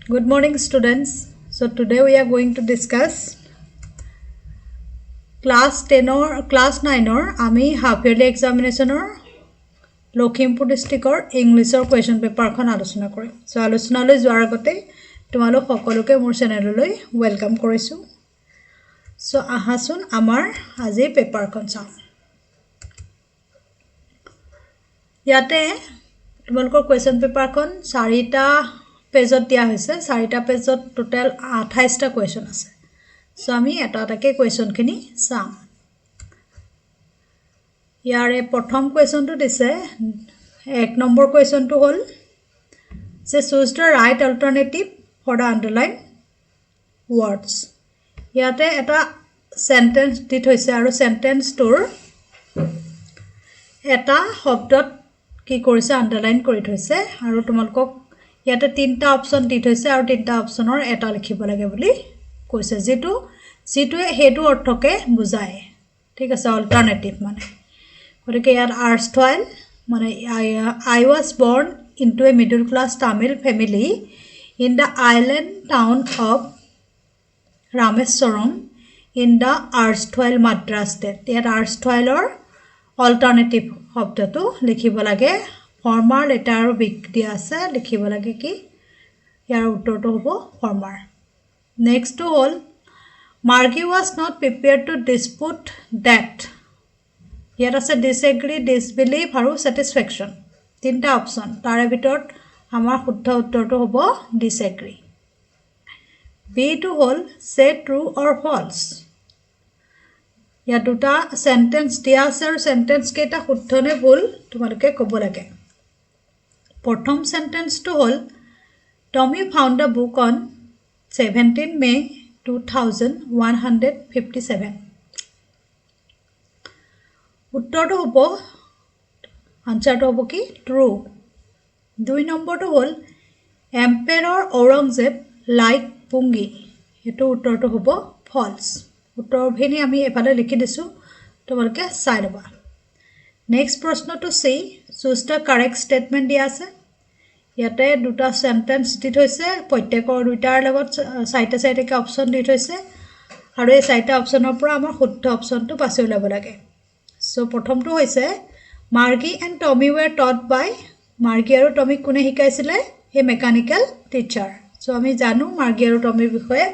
Good morning, students. So today we are going to discuss class 10 or class 9 or ami half yearly examination or Lakhimpur district or English or question paper khon alochona korim. So alochona loi joar agote tumalok সকলোকে মোৰ চেনেললৈ welcome কৰিছো. So আহাচোন আমাৰ আজি পেপাৰখন চাও. ইয়াতে তোমালোকৰ question paperখন 4টা পেজত দিয়া হৈছে 4টা পেজত টোটাল 28টা কোৱেশ্চন আছে সো আমি এটা এটাকে কোৱেশ্চন খিনি চাম ইয়াৰে প্ৰথম কোৱেশ্চনটো দিছে এক নম্বৰ কোৱেশ্চনটো হ'ল যে choose the right alternative for the underlined words ইয়াতে এটা সেন্টেন্স দি থৈছে আৰু সেন্টেন্সটোৰ এটা শব্দত কি কৰিছে আন্ডাৰলাইন কৰি থৈছে আৰু তোমালোকক ইয়াতে তিনটা অপচন দি থৈছে আৰু তিনটা অপচনৰ এটা লিখিব লাগে বুলি কৈছে যেটোৱে হেতু অৰ্থকে বুজায় ঠিক আছে অল্টাৰনেটিভ মানে গতিকে ইয়াত আৰ্ষ্টৱাইল মানে I was born into a middle class Tamil family in the island town of Rameswaram in the erstwhile Madras state ইয়াত আৰ্ষ্টৱাইলৰ অল্টাৰনেটিভ শব্দটো লিখিব লাগে ফৰ্মাৰ লেটাৰ আৰু বিগ দিয়া আছে লিখিব লাগে কি ইয়াৰ উত্তৰটো হ'ব ফৰ্মাৰ নেক্সট হ'ল Margie was not prepared to dispute that ইয়াত আছে disagree disbelieve আৰু satisfaction তিনটা অপচন তাৰে ভিতৰত আমাৰ শুদ্ধ উত্তৰটো হ'ব disagree B টো হ'ল say true or false या দুটা সেন্টেন্স দিয়া আছে আৰু সেন্টেন্স কেটা শুদ্ধ নে ভুল তোমালোকে ক'ব লাগে প্ৰথম সেন্টেন্সটো হ'ল Tommy found a book on 17 May 2157 উত্তৰটো হ'ব আনসাৰটো হ'ব কি ট্ৰু দুই নম্বৰটো হ'ল এম্পায়াৰ ঔৰংজেব লাইক পুঙ্গি এটো উত্তৰটো হ'ব ফলছ উত্তৰখিনি আমি এফালে লিখি দিছো তোমালোকে চাই লবা নেক্সট প্ৰশ্নটো সি চুজ দা কাৰেক্ট স্টেটমেন্ট দিয়া আছে ইয়াতে দুটা সেন্টেন্স দি থৈছে প্ৰত্যেকৰ দুটাৰ লগত চাইটা চাইটাকে অপচন দি থৈছে আৰু এই চাইটা অপচনৰ পৰা আমাৰ শুদ্ধ অপচনটো বাছি উলাব লাগে সো প্ৰথমটো হৈছে Margie and Tommy were taught by Margie আৰু টমি কোনে শিকাইছিলে হে মেকানিক্যাল টিচাৰ সো আমি জানো মাৰ্গি আৰু টমিৰ বিষয়ে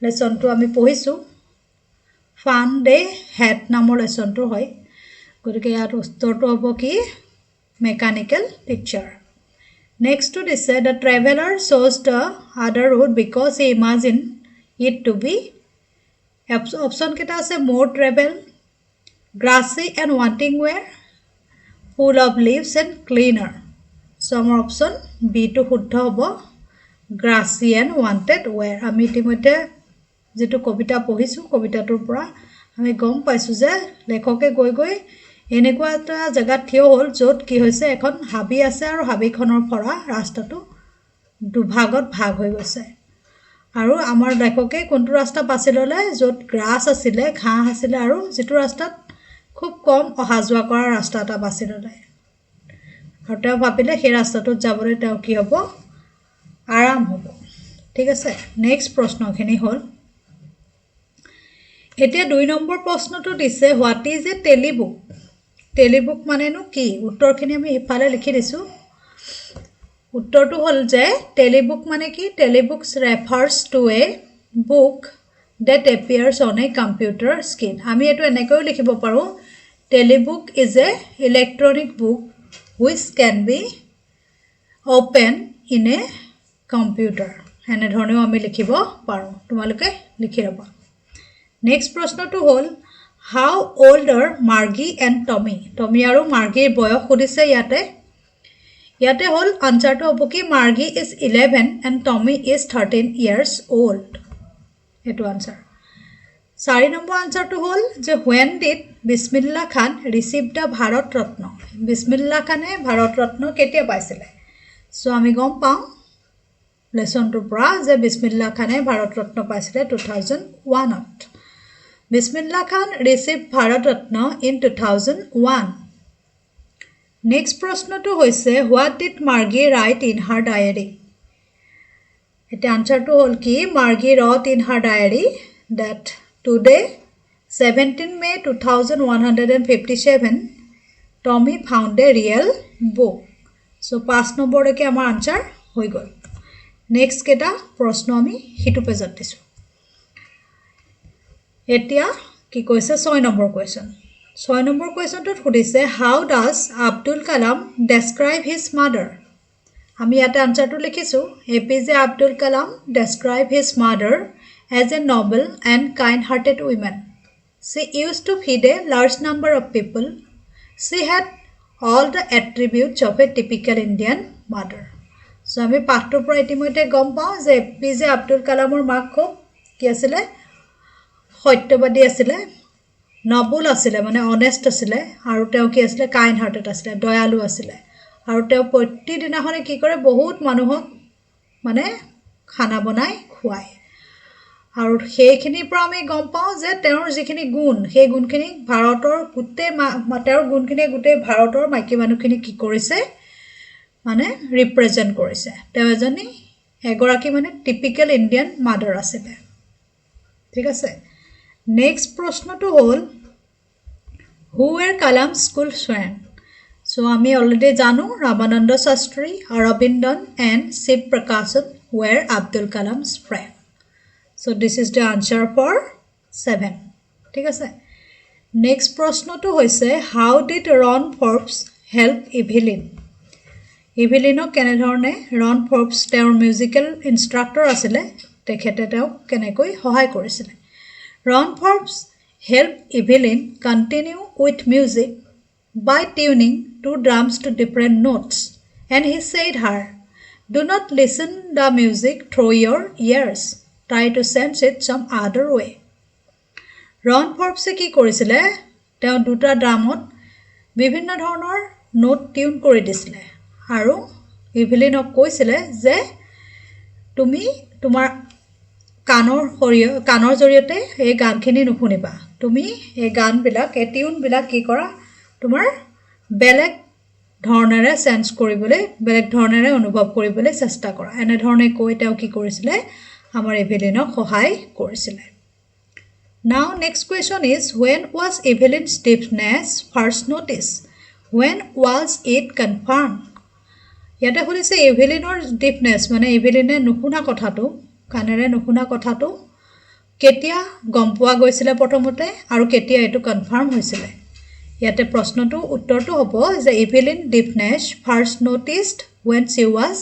লেসনটো আমি পঢ়িছো ফান ডে হেড নামৰ লেসনটো হয় গতিকে ইয়াৰ উত্তৰটো হ'ব কি মেকানিক্যাল টিচাৰ নেক্সট টু দিছে the traveler chose the other route because he imagined it to be option কেটা আছে more travel grassy and wanting wear full of leaves and cleaner so আমাৰ option B টো শুদ্ধ হ'ব grassy and wanted wear আমি ইতিমধ্যে যেটো কবিতা পঢ়িছো কবিতাটোৰ পৰা আমি গম পাইছো যে লেখকে গৈ এনেকুৱা এটা জায়গা থিয় হ'ল য'ত কি হৈছে এখন হাবি আছে আৰু হাবিখনৰ পৰা ৰাস্তাটো দুভাগত ভাগ হৈ গৈছে আৰু আমাৰ লেখকে কোনটো ৰাস্তা বাছি ললে য'ত গ্ৰাছ আছিল ঘাঁহ আছিল আৰু যেটো ৰাস্তাত খুব কম অহা যোৱা কৰা ৰাস্তা এটা বাছি ললে আৰু তেওঁ ভাবিলে সেই ৰাস্তাটোত যাবলৈ তেওঁ কি হ'ব আৰাম হ'ব ঠিক আছে নেক্সট প্ৰশ্নখিনি হ'ল এতিয়া 2 নম্বৰ প্ৰশ্নটো দিছে হোৱাট ইজ এ টেলিবুক মানেনো কি উত্তৰখিনি আমি ইফালে লিখি দিছো উত্তৰটো হ'ল যে টেলিবুক মানে কি telebooks refers to a book that appears on a computer screen আমি এটো এনেকৈ লিখিব পাৰো টেলিবুক is a electronic book which can be open in a computer এনে ধৰণেও আমি লিখিব পাৰো তোমালোকে লিখি ল'বা নেক্সট প্ৰশ্নটো হ'ল how old are Margie and Tommy Tommy আৰু Margieৰ বয়স সুধিছে ইয়াতে হ'ল আনসাৰটো হ'ব কি Margie is 11 and Tommy is 13 years old এটো আনসাৰ 4 নম্বৰ আনসাৰটো হ'ল যে when did বিসমিল্লাহ খান receive the ভাৰত ৰত্ন বিসমিল্লাহ খানে ভাৰত ৰত্ন কেতিয়া পাইছিলে সো আমি গম পাওঁ লেসনটোৰ পৰা যে বিসমিল্লাহ খানে ভাৰত ৰত্ন পাইছিলে 2001ত Bismillah Khan received Bharat Ratna in 2001. Next প্ৰশ্নটো হৈছে what did Margie write in her diary? এতিয়া আনসাৰটো হ'ল কি Margie wrote in her diary that today 17 May 2157 Tommy found a real book. So 5 নম্বৰলৈকে আমাৰ আনসাৰ হৈ গ'ল নেক্সট কেটা প্ৰশ্ন আমি হিটু পেজত দিছো এতিয়া কি কৈছে 6 নম্বৰ কোৱেশ্চন 6 নম্বৰ কোৱেশ্চনটোত সুধিছে how does Abdul Kalam describe his mother আমি ইয়াতে আনসাৰটো লিখিছো APJ Abdul Kalam describe his mother as a noble and kind-hearted woman. She used to feed a large number of people. She had all the attributes of a typical Indian mother. So, আমি পাঠটোৰ পৰা ইতিমধ্যে গম পাওঁ যে এপিজে আব্দুল কালামৰ মাক খুব কি আছিল সত্যবাদী আছিল নবল আছিল মানে অনেষ্ট আছিল আৰু তেওঁ কি আছিল কাইণ্ড হাৰ্টেড আছিল দয়ালু আছিল আৰু তেওঁ প্ৰতিদিনাখনে কি কৰে বহুত মানুহক মানে খানা বনাই খুৱায় আৰু সেইখিনি পৰা আমি গম পাওঁ যে তেওঁৰ যিখিনি গুণ সেই গুণখিনি ভাৰতৰ গোটেই তেওঁৰ গুণখিনি গোটেই ভাৰতৰ মাইকী মানুহখিনি কি কৰিছে মানে ৰিপ্ৰেজেন্ট কৰিছে তেওঁ এজনী এগৰাকী মানে টিপিক্যাল ইণ্ডিয়ান মাদাৰ আছিল ঠিক আছে নেক্সট প্ৰশ্নটো হ'ল who were Kalam school friend so আমি অলরেডি জানো রামানন্দ শাস্ত্রী অরবিন্দন এন্ড শিব প্রকাশন ওয়ার আব্দুল কালাম's friend. So this is the answer for 7 ঠিক আছে নেক্সট প্ৰশ্নটো হৈছে how did Ron Forbes help Evelyn ইভিলিনক কেনে ধৰণে ৰন ফৰ্বছ তেওঁৰ মিউজিক্যাল ইনষ্ট্ৰাক্টৰ আছিল তেখেতে তেওঁক কেনেকৈ সহায় কৰিছিল ৰন ফৰ্বছ help Evelyn continue with music by tuning two drums to different notes and he said her do not listen the music through your ears try to sense it some other way Ron Forbes কি কৰিছিল তেওঁ দুটা ড্ৰামত বিভিন্ন ধৰণৰ note tune কৰি দিছিল আৰু ইভেলিনক কৈছিল যে তুমি তোমাৰ কানৰ জৰিয়তে এই গানখিনি নুশুনিবা তুমি এই গানবিলাক এই টিউনবিলাক কি কৰা তোমাৰ বেলেগ ধৰণেৰে সেন্স কৰিবলৈ বেলেগ ধৰণেৰে অনুভৱ কৰিবলৈ চেষ্টা কৰা এনে ধৰণে কৈ তেওঁ কি কৰিছিল আমাৰ ইভেলিনক সহায় কৰিছিল Now next question is when was Evelyn's deafness first noticed when was it confirmed ইয়াতে শুনিছে ইভেলিনৰ ডিফনেস মানে ইভেলিনে নুশুনা কথাটো কানেৰে নুশুনা কথাটো কেতিয়া গম পোৱা গৈছিল প্ৰথমতে আৰু কেতিয়া এটো কনফাৰ্ম হৈছিল ইয়াতে প্ৰশ্নটো উত্তৰটো হ'ব যে Evelyn deafness first noticed when she was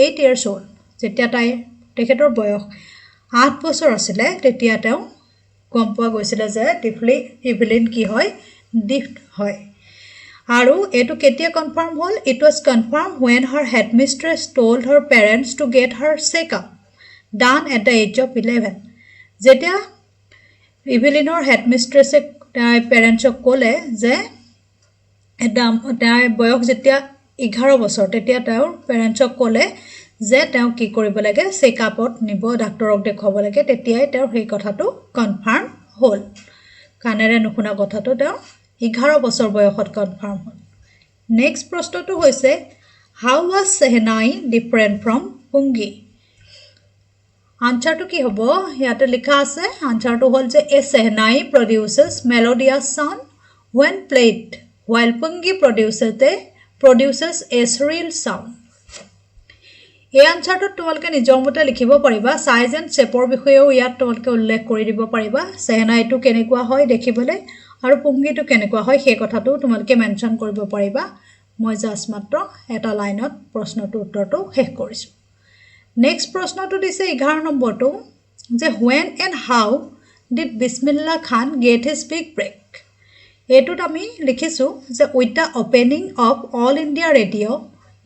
8 years old যেতিয়া তাই তেখেতৰ বয়স 8 বছৰ আছিল তেতিয়া তেওঁ গম পোৱা গৈছিল যে ইভেলিন কি হয় ডিফ হয় আৰু এটো কেতিয়া কনফাৰ্ম হ'ল it was confirmed when her headmistress told her parents to get her checkup done at the age of 11 যেতিয়া ইভেলিনৰ হেডমিস্ট্ৰেছে তাই পেৰেন্টছক ক'লে যে তাই বয়স যেতিয়া 11 বছৰ তেতিয়া তেওঁৰ পেৰেন্টছক ক'লে যে তেওঁ কি কৰিব লাগে চেকআপত নিব ডাক্তৰক দেখাব লাগে তেতিয়াই তেওঁৰ সেই কথাটো কনফাৰ্ম হ'ল কানেৰে নুশুনা কথাটো তেওঁ 11 বছৰ বয়সত কনফাৰ্ম হ'ল নেক্সট প্ৰশ্নটো হৈছে হাউ was Shehnai different from Pungi আনসাৰটো কি হ'ব ইয়াতে লিখা আছে আনসাৰটো হ'ল যে a Shehnai produces melodious sound when played while Pungi produces a shrill sound এই আনসাৰটো তোমালোকে নিজৰ মতে লিখিব পাৰিবা সাইজ এন্ড শেপৰ বিষয়েও ইয়াত তোমালোকে উল্লেখ কৰি দিব পাৰিবা Shehnaiটো কেনেকুৱা হয় দেখিবলৈ আৰু পুংগিটো কেনেকুৱা হয় সেই কথাটো তোমালোকে মেনশন কৰিব পাৰিবা মই জাস্ট মাত্ৰ এটা লাইনত প্ৰশ্নটোৰ উত্তৰটো শেষ কৰিছো নেক্সট প্ৰশ্নটো দিছে 11 নম্বৰটো যে when and how did Bismillah Khan get his big break এটোত আমি লিখিছো যে with the opening of All India Radio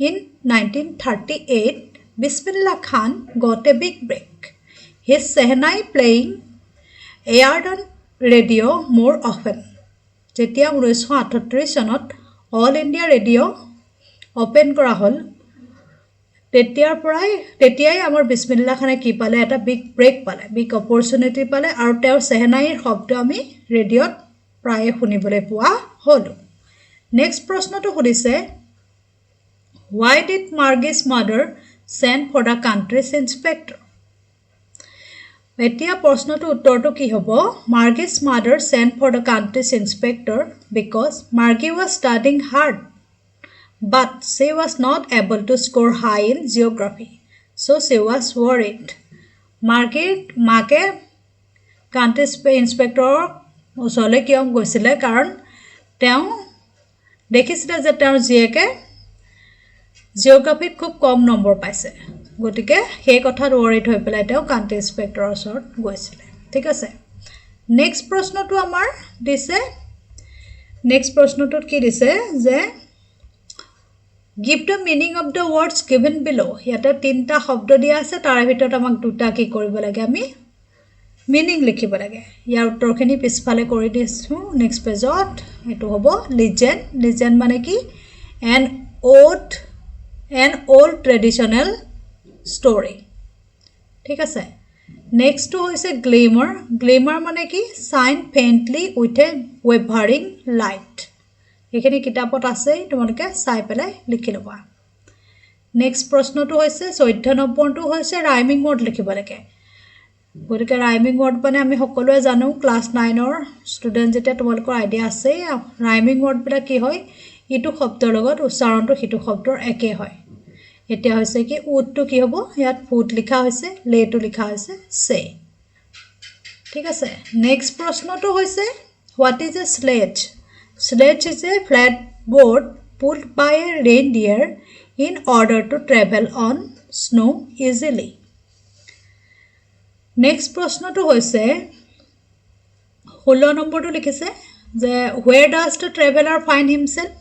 in 1938 Bismillah Khan got a big break his Shehnai playing aired on radio more often যেতিয়া 1938 চনত All India Radio open কৰা হল তেতিয়াই আমাৰ বিসমিল্লাহ খানে কি পালে এটা বিগ ব্ৰেক পালে বিগ অপৰচুনিটি পালে আৰু তেওঁৰ Shehnaiৰ শব্দ আমি ৰেডিঅত প্ৰায় শুনিবলৈ পোৱা হলো নেক্সট প্ৰশ্নটো সুধিছে why did Margie's mother send for the country's inspector এতিয়া প্ৰশ্নটো উত্তৰটো কি হ'ব Margie's mother sent for the country's inspector because Margie was studying hard but she was not able to score high in geography so she was worried Margie মাকে country ইন্সপেক্টৰৰ ওচৰলৈ কিয় গৈছিলে কাৰণ তেওঁ দেখিছিলে যে তেওঁৰ জীয়েকে জিওগ্ৰাফিত খুব কম নম্বৰ পাইছে গতিকে সেই কথাত ওৰিড হৈ পেলাই তেওঁ কান্ট্ৰি ইন্সপেক্টৰৰ ওচৰত গৈছিলে ঠিক আছে নেক্সট প্ৰশ্নটো আমাৰ দিছে নেক্সট প্ৰশ্নটোত কি দিছে যে give the meaning of the words given below ইয়াতে তিনটা শব্দ দিয়া আছে তাৰ ভিতৰত আমাক দুটা কি কৰিব লাগে আমি মিনিং লিখিব লাগে ইয়াৰ উত্তৰখিনি পিছফালে কৰি দিছো নেক্সট পেজত এটো হ'ব লিজেন্ড মানে কি an old traditional story ঠিক আছে নেক্সট টো হৈছে গ্লিমাৰ মানে কি shine faintly with a wavering light এখিনি কিতাপত আছে তোমালোকে চাই পেলাই লিখি লবা নেক্সট প্ৰশ্নটো হৈছে 14 নম্বৰটো হৈছে ৰাইমিং ৱৰ্ড লিখিব লাগে গতিকে ৰাইমিং ৱৰ্ড মানে আমি সকলোৱে জানো ক্লাস 9 ৰ ষ্টুডেন্ট যেটা তোমালোকৰ আইডিয়া আছে ৰাইমিং ৱৰ্ড বিলাক কি হয় ইটো শব্দৰ লগত উচ্চাৰণটো হিটো শব্দৰ একে হয় এটা হৈছে কি উটটো কি হ'ব ইয়াত ফুট লিখা হৈছে লেটো লিখা হৈছে সে ঠিক আছে নেক্সট প্ৰশ্নটো হৈছে what is a sledge Sledge is a flat board pulled by a reindeer in order to travel on snow easily. Next প্ৰশ্নটো হৈছে 16 নম্বৰটো লিখিছে যে where does the traveler find himself?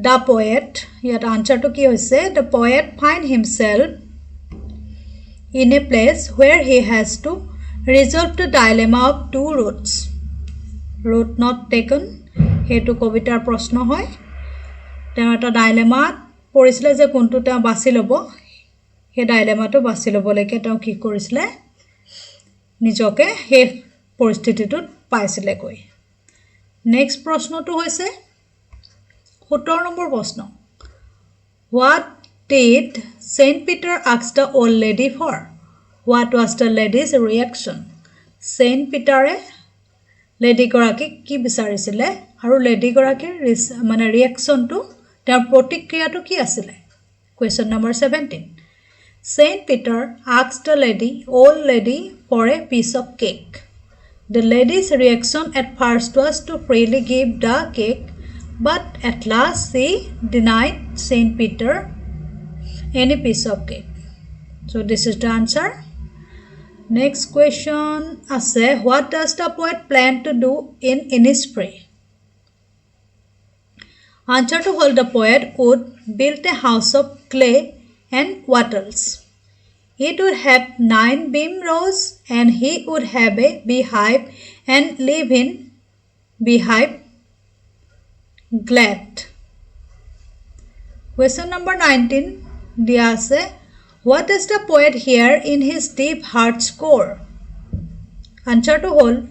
The poet ইয়াত আনসাৰটো কি হৈছে the poet find himself in a place where he has to resolve the dilemma of two routes. Route not taken হেতু কবিতাৰ প্ৰশ্ন হয় তেওঁ এটা ডাইলেমাত পৰিছিল যে কোনটো তেওঁ বাছি লব হে ডাইলেমাটো বাছি লবলৈকে তেওঁ কি কৰিছিলে নিজকে হে পৰিস্থিতিটোত পাইছিলে কৈ নেক্সট প্ৰশ্নটো হৈছে 17 নম্বৰ প্ৰশ্ন What did Saint Peter ask the old lady for? What was the lady's reaction? Saint Peter lady গৰাকী কি বিচাৰিছিলে আৰু লেডি গৰাকীৰ মানে ৰিঅ্যাকশনটো তেওঁৰ প্ৰতিক্ৰিয়াটো কি আছিল question number 17 Saint Peter asked the old lady for a piece of cake the lady's reaction at first was to freely give the cake but at last she denied Saint Peter any piece of cake so this is the answer Next question ase what does the poet plan to do in Innisfree? Answer to hold the poet would build a house of clay and what else? It would have 9 beam rows and he would have a beehive and live in beehive glad. Question number 19 dia ase What does the poet hear in his deep heart's core? Answer to hold.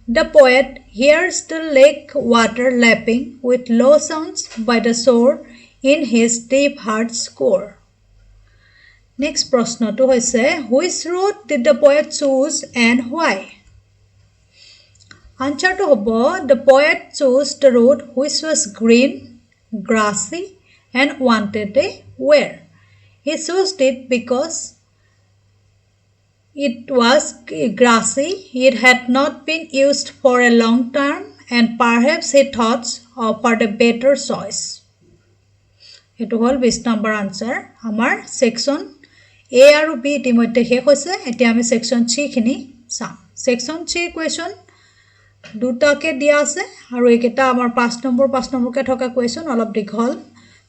The poet hears the lake water lapping with low sounds by the shore in his deep heart's core. Next prashna to hoise which road did the poet choose and why? Answer to hobo the poet chose the road which was green, grassy and wanted a wear. He chose it because it was grassy, it had not been used for a long time and perhaps he thought offered a better choice. It was 20 number answer. Amar section A aru B ইতিমধ্যে শেষ হৈছে এতিয়া আমি section C খিনি চাম section C question দুটাকে দিয়া আছে আৰু একেটা আমাৰ 5 নম্বৰকে থকা question অলপ দীঘল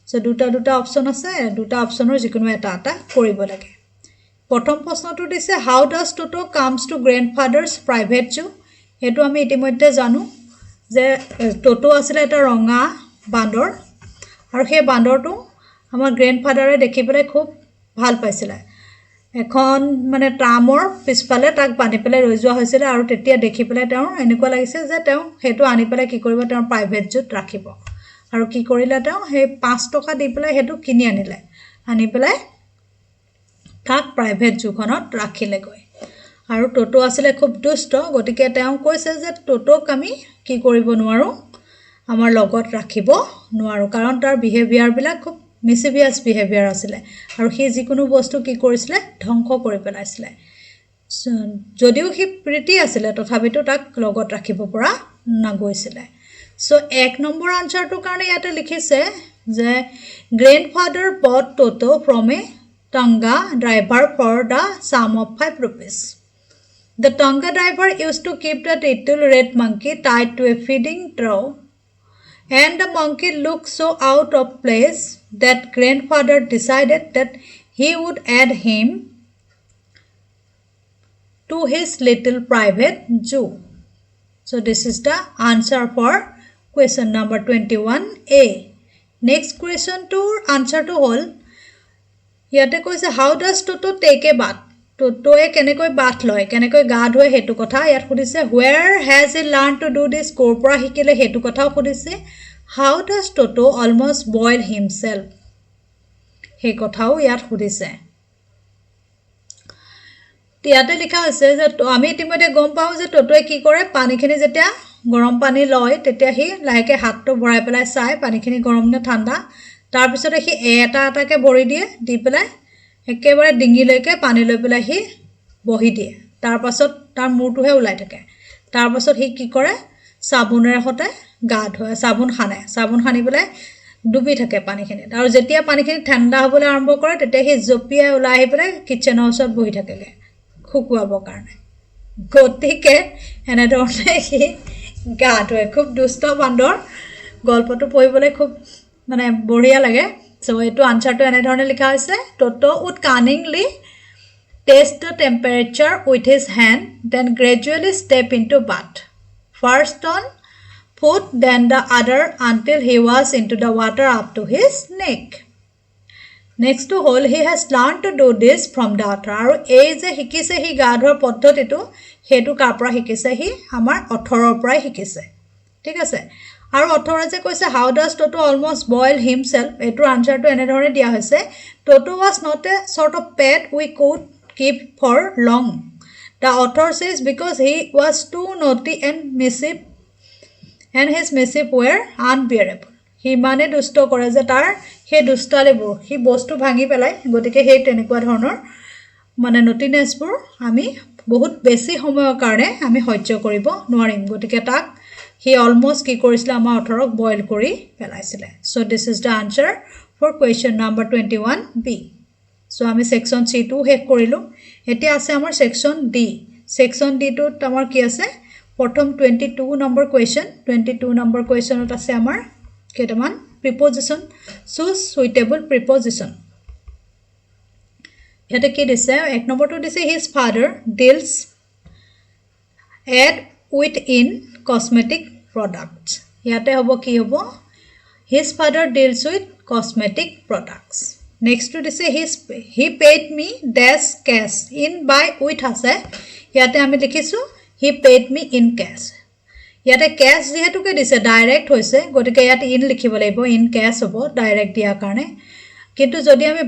So দুটা অপচন আছে দুটা অপচনৰ যিকোনো এটা কৰিব লাগে প্ৰথম প্ৰশ্নটো দিছে how does Toto comes to grandfather's private zoo এটো আমি ইতিমধ্যে জানো যে Toto আছিল এটা ৰঙা বান্দৰ আৰু সেই বান্দৰটো আমাৰ গ্ৰেণ্ডফাদাৰে দেখি পেলাই খুব ভাল পাইছিল এখন মানে ট্ৰামৰ পিছফালে তাক বান্ধি পেলাই ৰৈ যোৱা হৈছিল আৰু তেতিয়া দেখি পেলাই তেওঁ এনেকুৱা লাগিছে যে তেওঁ হেতু আনি পেলাই কি কৰিব তেওঁৰ প্ৰাইভেট জুত ৰাখিব আৰু কি কৰিলা তেওঁ হে 5 টকা দি পেলাই হেতু কিনি আনি পেলাই তাক প্ৰাইভেট জুখনত ৰাখিলে গৈ আৰু টটো আছিলে খুব দুষ্ট গতিকে তেওঁ কৈছে যে টটোক আমি কি কৰিব নোৱাৰো আমাৰ লগত ৰাখিব নোৱাৰো কাৰণ তাৰ বিহেভিয়াৰ বিলাক খুব মিছিভিয়াছ বিহেভিয়াৰ আছিলে আৰু সি যিকোনো বস্তু কি কৰিছিলে ধ্বংস কৰি পেলাইছিলে যদিও সি প্ৰীতি আছিলে তথাপিতো তাক লগত ৰাখিব পৰা নগৈছিলে সো এক নম্বৰ আনসাৰটো কাৰণে ইয়াতে লিখিছে যে grandfather bought Toto from a Tonga driver for the sum of 5 rupees. The Tonga driver used to keep the little red monkey tied to a feeding trough, and the monkey looked so out of place that grandfather decided that he would add him to his little private zoo. So this is the answer for question number 21A. Next question to answer to all. Yate koise how does Toto take a bath? Toto e kenekoi bath loy, kenekoi ga dhoe hetu kotha yat khudise. Where has he learned to do this? Korpora hikile hetu kotha khudise. How does Toto almost boil himself? He kothao yat khudise. Tiate likha hoise je ami itimode gom pao je Toto e ki kore pani khini jetia গৰম পানী লয় তেতিয়া হি লাহেকে হাতটো ভৰাই পেলাই চাই পানীখিনি গৰম নে ঠাণ্ডা তাৰ পিছত হি এটা এটাকে ভৰি দিয়ে দি পেলাই একেবাৰে ডিঙিলৈকে পানী লৈ পেলাই হি বহি দিয়ে তাৰ পাছত তাৰ মূৰটোহে ওলাই থাকে তাৰ পাছত হি কি কৰে সাবুনেৰে হতে গা ধোয় সাবুন খানি পেলাই ডুবি থাকে পানীখিনি আৰু যেতিয়া পানীখিনি ঠাণ্ডা হ'বলৈ আৰম্ভ কৰে তেতিয়া হি জপিয়া ওলাই আহি পেলাই কিচেনৰ ওচৰত বহি থাকেগে খুকুৱাবৰ কাৰণে গতিকে এনে ধৰণে হি গাত হয় খুব দুষ্ট বান্দৰ গল্পটো পঢ়িবলৈ খুব মানে বঢ়িয়া লাগে সো এটো আনসাৰটো এনে ধৰণে লিখা হৈছে Toto would cunningly test the temperature with his hand then gradually step into bath first on foot then the other until he was into the water up to his neck next to all he has learned to do this from the water আৰু এই যে শিকিছে হি গা ধোৱাৰ পদ্ধতিটো হেতু কাৰ পৰা শিকিছে হি আমাৰ 18 ৰ পৰা শিকিছে ঠিক আছে আৰু 18 যে কৈছে how does Toto almost boil himself এটো আনসাৰটো এনে ধৰণে দিয়া হৈছে Toto was not a sort of pet we could keep for long the author says because he was too naughty and mischief and his mischief were unbearable হি মানে দুষ্ট কৰে যে তাৰ হে দুষ্টালেবোৰ হি বস্তু ভাঙি পেলাই গতিকে হে তেনেকুৱা ধৰণৰ মানে নটিনেছবোৰ আমি বহুত বেছি সময়ৰ কাৰণে আমি সহ্য কৰিব নোৱাৰিম গতিকে তাক হি অলমোস্ট কি কৰিছিল আমাৰ 18ক বইল কৰি পেলাইছিলে so this is the answer for question number 21B so আমি সেকশন C টো হেক কৰিলো এতিয়া আছে আমাৰ সেকশন D সেকশন D টো আমাৰ কি আছে প্ৰথম 22 নম্বৰ কোৱেশ্চন 22 নম্বৰ কোৱেশ্চনত আছে আমাৰ কেটামান প্ৰিপজিশন choose suitable preposition ইয়াতে কি দিছে এক নম্বৰটো দিছে his father deals add with in cosmetic products ইয়াতে হ'ব কি হ'ব his father deals with cosmetic products next to দিছে he paid me dash cash in by with আছে ইয়াতে আমি লিখিছো he paid me in cash ইয়াতে ক্যাশ যেহেতুকে দিছে ডাইৰেক্ট হৈছে গতিকে ইয়াতে ইন লিখিব লাগিব ইন ক্যাশ হ'ব ডাইৰেক্ট দিয়া কাৰণে কিন্তু যদি আমি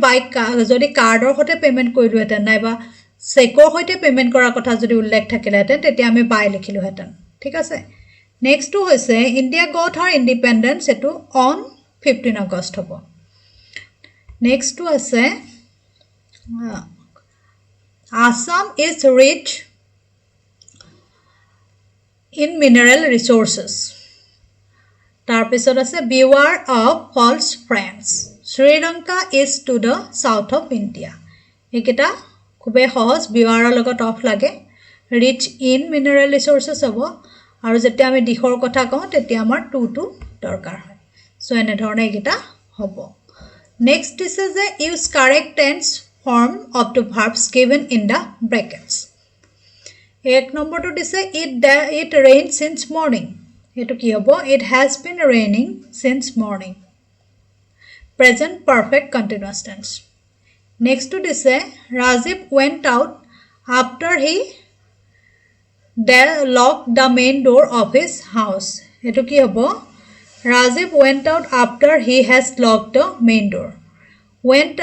যদি কাৰ্ডৰ হতে পেমেন্ট কৰিলো হেতেন নাইবা চেকৰ হতে পেমেন্ট কৰাৰ কথা যদি উল্লেখ থাকিলে হেতেন তেতিয়া আমি বাই লিখিলো হেতেন ঠিক আছে নেক্সট টু হৈছে ইন্ডিয়া গট হার ইন্ডিপেন্ডেন্স এটো অন 15 আগষ্ট হ'ব নেক্সট টু আছে Assam is rich in mineral resources. Tarpisod ase beware of false friends. Sri Lanka is to the south of India. Eketa khube sahoj beware logot off lage. Rich in mineral resources hobo aru jetia ami dihor kotha kau tetia amar to dorkar hoy. So ene dhorone eketa hobo. Next is a use correct tense form of the verbs given in the brackets. Ek number to say it rained since morning. It has been raining since morning. Present perfect continuous tense. Next to this say Rajiv went out after he locked the main door of his house. Rajiv went out after he has locked the main door. Went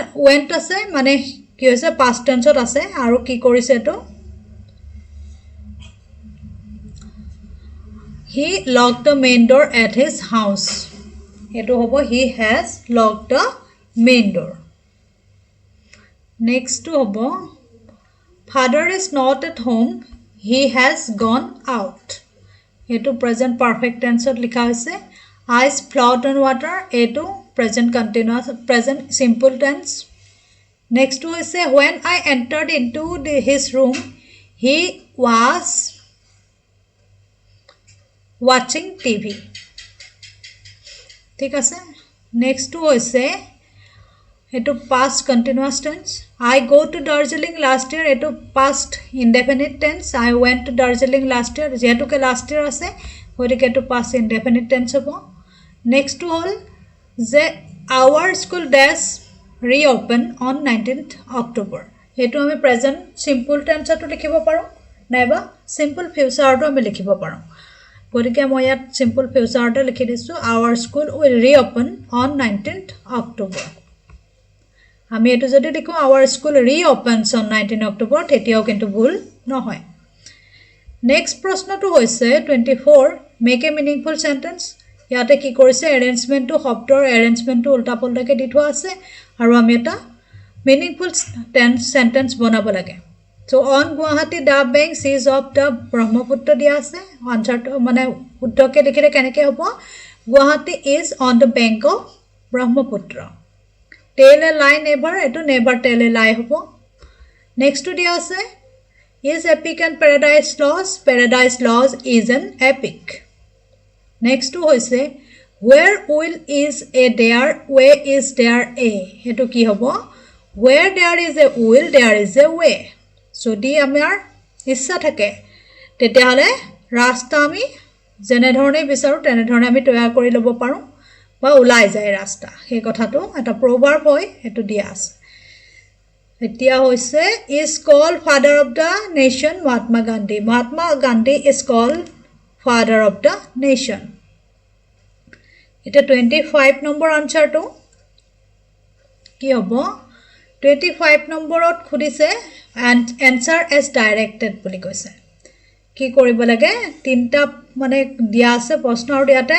ase mane ki hoise past tense ot ase aru ki korise to He locked the main door at his house. এটো হ'ব he has locked the main door. Next to হ'ব father is not at home. He has gone out. এটো present perfect tense ত লিখা হৈছে. Ice float on water. এটো present continuous present simple tense. Next to হৈছে when I entered into his room he was watching TV. ঠিক আছে. Next to হৈছে এটো past continuous tense. I go to Darjeeling last year. এটো past indefinite tense. I went to Darjeeling last year. যেহেতুকে last year আছে গতিকে এটো past indefinite tense হ'ব. Next to হ'ল যে our school dash reopen on 19th October. এটো আমি present simple tense টো লিখিব পাৰো নাইবা simple future টো আমি লিখিব পাৰো গতিকে মই ইয়াত simple future টো লিখি দিছো our school will reopen on 19th October. আমি এটো যদি লিখো our school reopens on 19th October তেতিয়াও কিন্তু ভুল নহয়. নেক্সট প্ৰশ্নটো হৈছে 24 make a meaningful sentence. ইয়াতে কি কৰিছে এৰেঞ্জমেন্টটো শব্দৰ এৰেঞ্জমেন্টটো উল্টা পল্টাকে দি থোৱা আছে আৰু আমি এটা meaningful sentence বনাব লাগে. So on Guwahati the bank sees of the Brahmaputra দিয়া আছে আনসারটো মানে উত্তৰকে দেখিলে কেনেকে হ'ব Guwahati is on the bank of Brahmaputra. Tell a lie never এটো never tell a lie হ'ব. Next দিয়া আছে is epic and paradise lost is an epic. Next to হৈছে where will is a there way is there a এটো কি হ'ব where there is a will there is a way. যদি আমাৰ ইচ্ছা থাকে তেতিয়াহলে ৰাস্তা আমি যেনে ধৰণে বিচাৰো তেনে ধৰণে আমি তৈয়াৰ কৰি ল'ব পাৰো বা ওলাই যায় ৰাস্তা এই কথাটো এটা প্ৰভাৰ্ব হয় এটো দিয়া আছে. এতিয়া হৈছে is called father of the nation Mahatma Gandhi is called father of the nation. এটা 25 নম্বৰ আনসাৰটো কি হ'ব 25 নম্বৰত খুদিছে and answer as directed বুলি কৈছে কি কৰিব লাগে তিনটা মানে দিয়া আছে প্ৰশ্ন আৰু ইয়াতে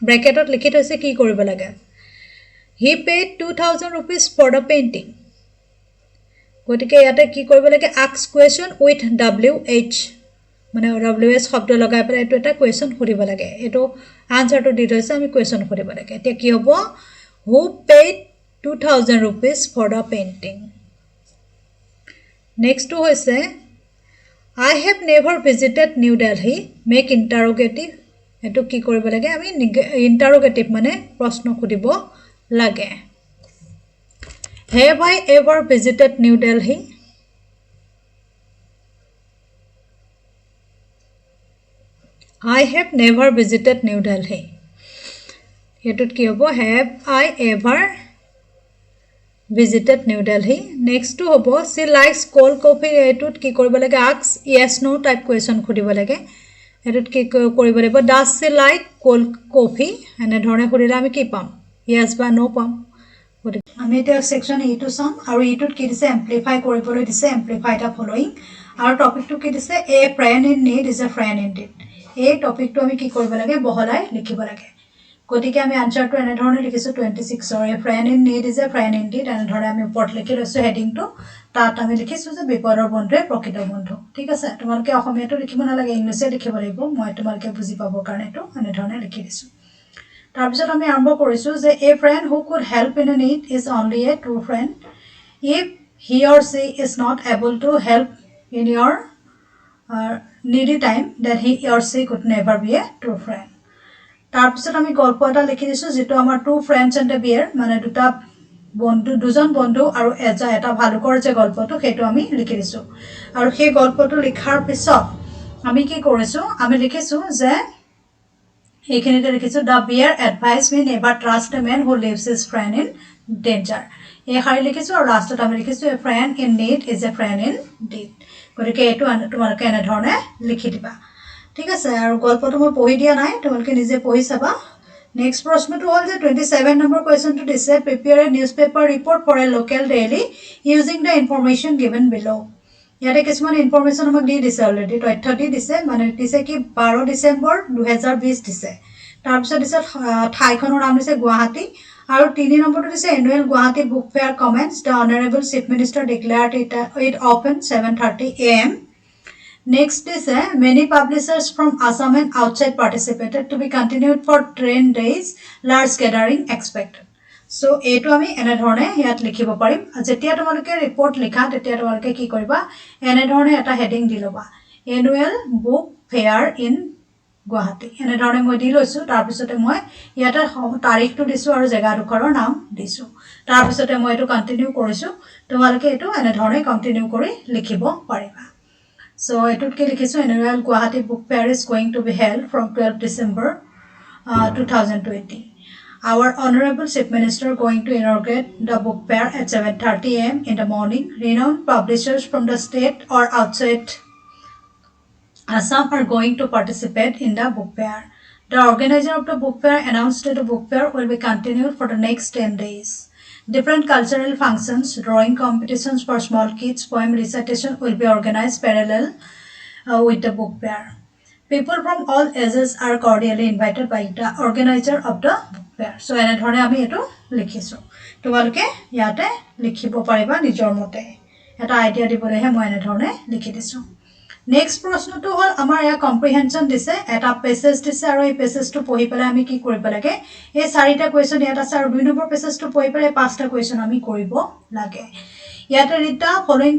ব্ৰেকেটত লিখি থৈছে কি কৰিব লাগে he paid 2000 rupees for the painting গতিকে ইয়াতে কি কৰিব লাগে ask question with wh মানে ws শব্দ লগাই পেলাই এটো এটা question কৰিব লাগে এটো আনসাৰটো দি থৈছে আমি question কৰিব লাগে এতিয়া কি হ'ব who paid 2000 rupees for the painting. Next to হৈছে I have never visited New Delhi make interrogative এটো কি কৰিব লাগে আমি interrogative মানে প্ৰশ্ন খুদিব লাগে have I ever visited New Delhi I have never visited New Delhi এটোত কি হ'ব have I ever visited New Delhi. Next to hobo she likes cold coffee etut ki koribo lage ask yes no type question khodibo lage etut ki koribo lage does she like cold coffee ene dhone khudile ami ki pam yes ba no pam ami eta section e to sam aru etut ki dise amplify koribole dise amplify the following aru topic to ki dise a friend in need is a friend indeed এই topic to ami ki koribo lage boholai likhibo lage গতিকে আমি আনসারটো এনে ধৰণে লিখিছো 26 or a friend in need is a friend indeed এনে ধৰণে আমি ওপৰত লিখি লৈছো হেডিংটো তাত আমি লিখিছো যে বিপদৰ বন্ধুৱে প্ৰকৃত বন্ধু ঠিক আছে তোমালোকে অসমীয়াটো লিখিব নালাগে ইংলিছে লিখিব লাগিব মই তোমালোকে বুজি পাবৰ কাৰণে এটো এনে ধৰণে লিখি দিছো তাৰ পিছত আমি আৰম্ভ কৰিছো যে a friend who could help in a need is only a true friend if he or she is not able to help in your needy time that he or she could never be a true friend. তাৰ পিছত আমি গল্প এটা লিখি দিছো যেটো আমাৰ two friends and এ বিয়াৰ মানে দুজন বন্ধু আৰু এটা ভালুকৰ যে গল্পটো হেটো আমি লিখি দিছো আৰু সেই গল্পটো লিখাৰ পিছত আমি কি কৰিছো আমি লিখিছো যে এইখিনিতে লিখিছো the bear advised me never trust a man who leaves his friend in danger এই হাৰি লিখিছো আৰু লাষ্টত আমি লিখিছো a friend in need is a friend in need গতিকে এটো তোমালোকে এনে ধৰণে লিখি দিবা ঠিক আছে আৰু গল্পটো মই পঢ়ি দিয়া নাই তোমালোকে নিজে পঢ়ি চাবা নেক্সট প্ৰশ্নটো হ'ল যে 27 নম্বৰ কোৱেশ্চনটো দিছে prepare a newspaper report for a local daily using the information given below ইয়াতে কিছুমান ইনফৰমেশ্যন আমাক দি দিছে অলৰেডি তথ্য দি দিছে মানে দিছে কি 12 ডিচেম্বৰ 2020 দিছে তাৰপিছত দিছে ঠাইখনৰ নাম দিছে গুৱাহাটী আৰু 3 নম্বৰটো দিছে annual Guwahati book fair comments the honourable chief minister declared it open 7:30 AM Next is many publishers from Assam and outside participated to be continued for 10 days large gathering expected. So এইটো আমি এনে ধৰণে ইয়াত লিখিব পাৰিম যেতিয়া তোমালোকে ৰিপৰ্ট লিখা তেতিয়া তোমালোকে কি কৰিবা এনে ধৰণে এটা হেডিং দি লবা annual book fair in Guwahati এনে ধৰণে মই দি লৈছো তাৰ পিছতে মই ইয়াতে তাৰিখটো দিছো আৰু জেগাডোখৰৰ নাম দিছো তাৰ পিছতে মই এটো কন্টিনিউ কৰিছো তোমালোকে এটো এনে ধৰণে কন্টিনিউ কৰি লিখিব পাৰিবা So etut ke likhisu annual Guwahati book fair is going to be held from 12 December 2020 Our honorable chief minister going to inaugurate the book fair at 7:30 AM in the morning renowned publishers from the state or outside Assam are going to participate in the book fair The organizer of the book fair announced that the book fair will be continued for the next 10 days Different cultural functions, drawing competitions for small kids, poem recitation will be organized parallel with the book fair. People from all ages are cordially invited by the organizer of the book fair. So, ene dhone ami etu likhisu. Tomaloke yate likhibo pariba nijor mote. Eta idea dibolehe moi ene dhone likhi disu. Next প্ৰশ্নটো হল আমাৰ ইয়া কম্প্ৰিহেনশন দিছে এটা passage দিছে আৰু এই পেছেজটো পঢ়ি পেলাই আমি কি কৰিব লাগে এই চাৰিটা কোৱেশ্চন ইয়াত আছে আৰু 2 নম্বৰ পেছেজটো পঢ়ি পেলাই পাঁচটা কোৱেশ্চন আমি কৰিব লাগে ইয়াতে ৰিটা following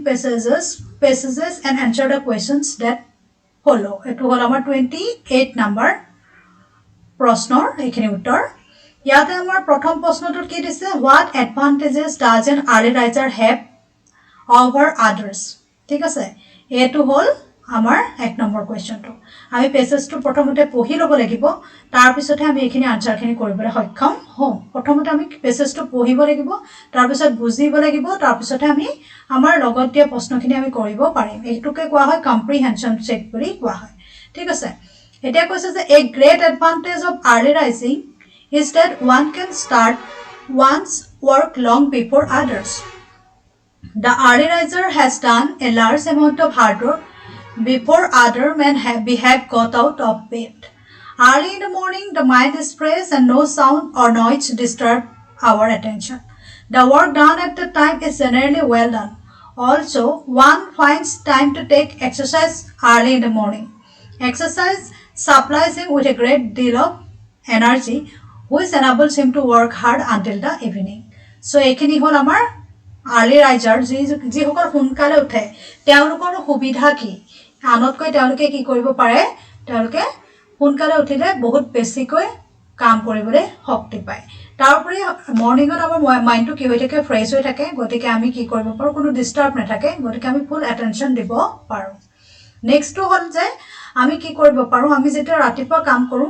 passages and answer the questions that follow এটো হল আমাৰ 28 নম্বৰ প্ৰশ্নৰ এইখিনি উত্তৰ ইয়াতে আমাৰ প্ৰথম প্ৰশ্নটো কি দিছে what advantages does an early riser have over others ঠিক আছে এটো হল আমাৰ এক নম্বৰ কোৱেশ্চনটো আমি পেছেজটো প্ৰথমতে পঢ়ি লব লাগিব তাৰ পিছতে আমি এখিনি আনসাৰখিনি কৰিবলৈ সক্ষম হম প্ৰথমতে আমি পেছেজটো পঢ়িব লাগিব তাৰ পিছত বুজিব লাগিব তাৰ পিছতে আমি আমাৰ লগত দিয়া প্ৰশ্নখিনি আমি কৰিব পাৰিম এইটোকে কোৱা হয় কম্প্ৰিহেনশন চেক বুলি কোৱা হয় ঠিক আছে এতিয়া কৈছে যে a great advantage of early rising is that one can start one's work long before others The early riser has done a large amount of hard work before other men have got out of bed. Early in the morning, the mind is fresh and no sound or noise disturb our attention. The work done at the time is generally well done. Also, one finds time to take exercise early in the morning. Exercise supplies him with a great deal of energy, which enables him to work hard until the evening. So, ekhini hol amar early riser ji hokol hunkale uthe তেওঁলোকৰ সুবিধা কি আনতকৈ তেওঁলোকে কি কৰিব পাৰে তেওঁলোকে হুনকালে উঠিলে বহুত বেছিকৈ কাম কৰিবলৈ শক্তি পায় তাৰপৰি মৰ্নিংত আমাৰ মাইন্ডটো কি হৈ থাকে ফ্ৰেছ হৈ থাকে গতিকে আমি কি কৰিব পাৰো কোনো ডিস্টাৰ্ব নাথাকে গতিকে আমি ফুল অ্যাটেনশন দিব পাৰো নেক্সটটো হল যে আমি কি কৰিব পাৰো আমি যেতিয়া ৰাতিপুৱা কাম কৰো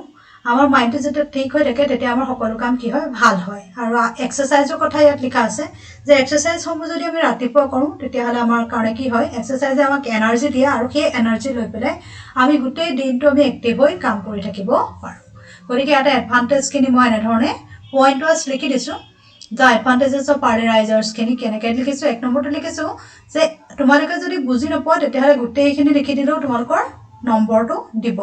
আমাৰ মাইন্ডটো যেতিয়া ঠিক হৈ থাকে তেতিয়া আমাৰ সকলো কাম কি হয় ভাল হয় আৰু এক্সাৰসাইজৰ কথা ইয়াত লিখা আছে যে এক্সাৰসাইজ সমূহ যদি আমি ৰাতিপুৱা কৰো তেতিয়া হলে আমাৰ কাৰণে কি হয় এক্সাৰসাইজে আমাক এনাৰ্জি দিয়ে আৰু সেই এনাৰ্জি লৈ পেলাই আমি গোটেই দিনটো আমি এক্টিভ হৈ কাম কৰি থাকিব পাৰো গতিকে এটা এডভান্টেজ কিনি মই এনে ধৰণে পইণ্ট ৱাইজ লিখি দিছো The advantages of early risers খিনি কেনেকৈ লিখিছো এক নম্বৰটো লিখিছো যে তোমালোকে যদি বুজি নপোৱা তেতিয়া হলে গোটেইখিনি লিখি দিলেও তোমালোকৰ নম্বৰটো দিব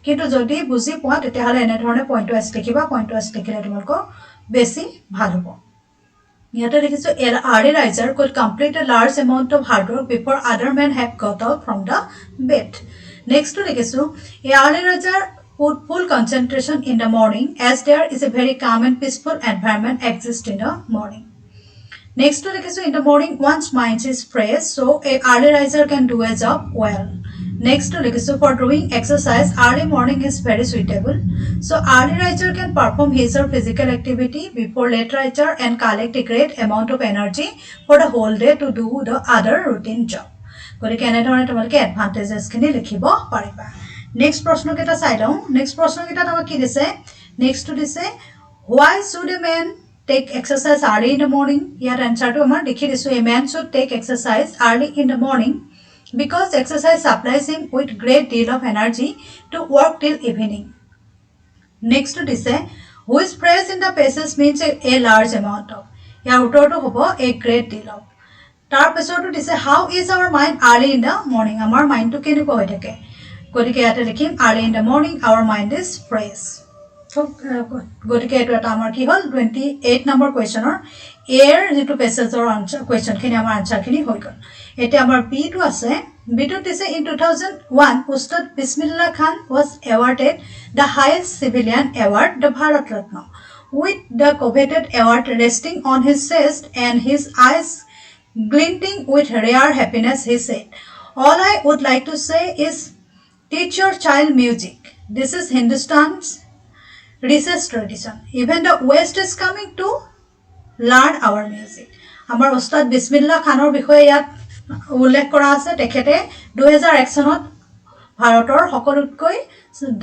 কিন্তু যদি বুজি পোৱা তেতিয়া হলে এনে ধৰণে পইণ্ট ৱাইজ লিখিবা পইণ্ট ৱাইজ লিখিলে তোমালোকৰ বেছি ভাল হ'ব ইয়াতে লিখিছো early riser could complete a large amount of hard work before other men have got out from the bed next to লিখিছো early riser put full concentration in the morning as there is a very calm and peaceful environment exists in the morning next to লিখিছো in the morning one's mind is fresh so a early riser can do a job well Next to likiso for doing exercise, early morning is very suitable. So early riser can perform his or physical activity before late riser and collect a great amount of energy for the whole day to do the other routine job. গতিকে এনে ধৰণে তোমালোকে এডভান্টেজেস খিনি লিখিব পাৰিবা next প্ৰশ্ন কেটা চাই লওঁ নেক্সট প্ৰশ্ন কেটা আমাক কি দিছে নেক্সট টু দিছে why should a man take exercise early in the morning ইয়াৰ আনসাৰটো আমাৰ লিখি দিছো a man should take exercise early in the morning because exercise supplies him with great deal of energy to work till evening. Next to this, who is praised in the passage means a large amount of. Here, utorto hobo a great deal of. তাৰ পিছতো দিছে how is our mind early in the morning আমাৰ মাইণ্ডটো কেনেকুৱা হৈ থাকে গতিকে ইয়াতে লিখিম early in the morning our mind is fresh গতিকে এইটো এটা আমাৰ কি হ'ল 28 নম্বৰ কুৱেশ্যনৰ এৰ যিটো পেছেজৰ আনচাৰ কুৱেশ্যনখিনি আমাৰ আনচাৰখিনি হৈ গ'ল এতিয়া আমাৰ বিটো আছে বিটোত দিছে ইন 2001 উস্তাদ বিছমিল্লাহ খান was awarded the highest civilian award the Bharat Ratna with the coveted award resting on his chest and his eyes glinting with rare happiness he said all I would like to say is teach your child music this is Hindustan's research tradition even the West is coming to learn our music আমাৰ উস্তাদ বিছমিল্লাহ খানৰ বিষয়ে ইয়াত উল্লেখ কৰা আছে তেখেতে 2001 চনত ভাৰতৰ সকলোতকৈ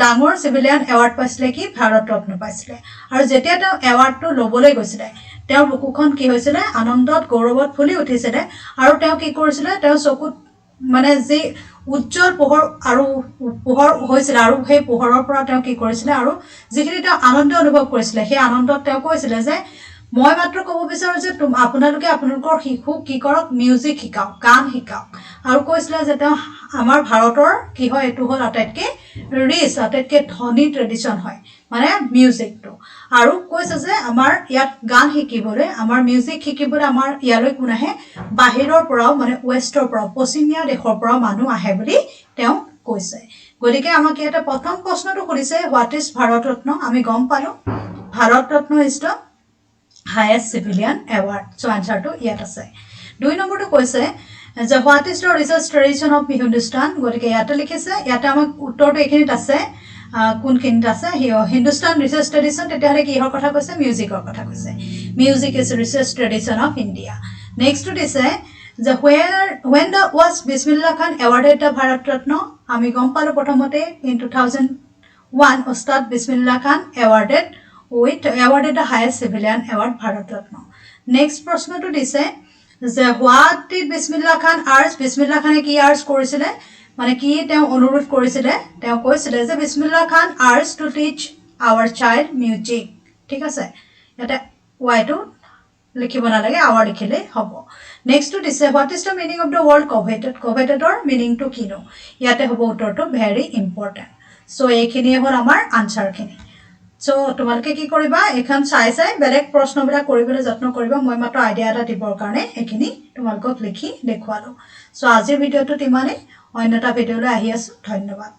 ডাঙৰ সিভিলিয়ান এৱাৰ্ড পাইছিলে কি ভাৰত ৰত্ন পাইছিলে আৰু যেতিয়া তেওঁ এৱাৰ্ডটো লবলৈ গৈছিলে তেওঁৰ বুকুখন কি হৈছিল আনন্দত গৌৰৱত ফুলি উঠিছিল আৰু তেওঁ কি কৰিছিল তেওঁ চকুত মানে যে উজ্জ্বল পোহৰ আৰু পোহৰ হৈছিল আৰু সেই পোহৰৰ পৰা তেওঁ কি কৰিছিল আৰু যিখিনি তেওঁ আনন্দ অনুভৱ কৰিছিল সেই আনন্দত তেওঁ কৈছিল যে মই মাত্ৰ ক'ব বিচাৰো যে আপোনালোকে আপোনালোকৰ শিশুক কি কৰক মিউজিক শিকাওক গান শিকাওক আৰু কৈছিল যে তেওঁ আমাৰ ভাৰতৰ কি হয় এটো হল আটাইতকে ৰিচ আটাইতকে ধনী ট্ৰেডিশন হয় মানে মিউজিকটো আৰু কৈছে যে আমাৰ ইয়াত গান শিকিবলৈ আমাৰ মিউজিক শিকিবলৈ আমাৰ ইয়ালৈ কোন আহে বাহিৰৰ পৰাও মানে ওয়েষ্টৰ পৰা পশ্চিমীয়া দেশৰ পৰা মানুহ আহে বুলি তেওঁ কৈছে গতিকে আমাক এটা প্ৰথম প্ৰশ্নটো কৰিছে হোৱাট ইজ ভাৰত ৰত্ন আমি গম পালো Bharat Ratna is the highest civilian award so answer to ইয়াত আছে দুই নম্বৰটো কৈছে যে what is the research tradition of Hindustan গতিকে ইয়াতে লিখিছে ইয়াতে আমাক উত্তৰটো এখিনিত আছে কোনখিনিত আছে Hindustan research tradition তেতিয়াহলে কিহৰ কথা কৈছে মিউজিকৰ কথা কৈছে music is research tradition of India next to দিছে যে when the was Bismillah Khan awarded the Bharat Ratna আমি গম পালো প্ৰথমতে in 2001 উস্তাদ বিছমিল্লাহ খান awarded the highest civilian award Bharat Ratna. Next প্ৰশ্নটো দিছে যে what did Bismillah Khan urge Bismillah Khan কি urge কৰিছিলে মানে কি তেওঁ অনুৰোধ কৰিছিলে তেওঁ কৈছিলে যে Bismillah Khan urged to teach our child music ঠিক আছে এটা y টো লিখিব নালাগে our লিখিলে হ'ব next to দিছে what is the meaning of the word coveted or meaning to কিনো ইয়াতে হ'ব উত্তৰটো very important so এইখিনি হ'ল আমাৰ আনসাৰখিনি So তোমালোকে কি কৰিবা এখন চাই বেলেগ প্ৰশ্নবিলাক কৰিবলৈ যত্ন কৰিবা মই মাত্ৰ আইডিয়া এটা দিবৰ কাৰণে এখিনি তোমালোকক লিখি দেখুৱালো সো আজিৰ ভিডিওটো ইমানেই অন্য এটা ভিডিওলৈ আহি আছো ধন্যবাদ